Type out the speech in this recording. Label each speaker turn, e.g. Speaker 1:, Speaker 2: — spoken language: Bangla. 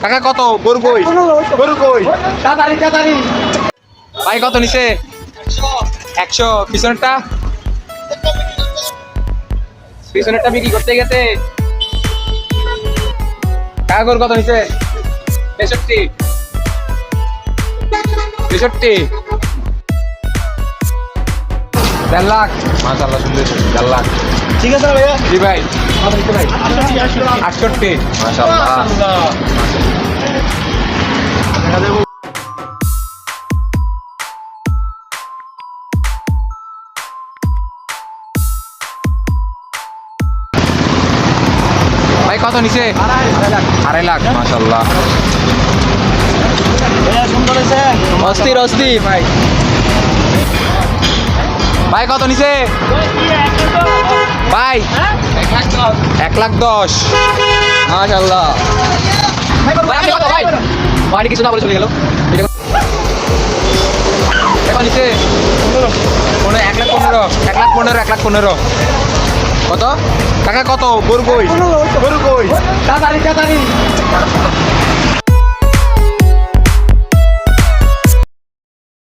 Speaker 1: কাকা কত? গরু কই? গরু কই? ভাই কত নিছে? 100। পিছনেরটা বিক্রি করতে গেছে। কাকা গরু কত নিছে? 63। 1.5 লাখ। মাশাআল্লাহ, সুন্দর। 1.5 লাখ।
Speaker 2: ঠিক আছে ভাইয়া।
Speaker 1: জি ভাই।
Speaker 2: কত নিতে ভাই?
Speaker 1: 68। মাশাআল্লাহ। ভাই কত নিছে? 2.5 লাখ। মাশাআল্লাহ,
Speaker 2: ভাইয়া সুন্দর হয়েছে।
Speaker 1: অস্থির অস্থির। ভাই ভাই কত নিছে? ভাই 1,10,000। মাশাআল্লাহ। ভাই আপনি কত ভাই? বাড়ি কিছু না বলে চলে গেল। কত নিছে? 1,15,000। 1,15,000। কত? কাকা কত? গরু কই?
Speaker 2: গরু কই? তাড়াতাড়ি।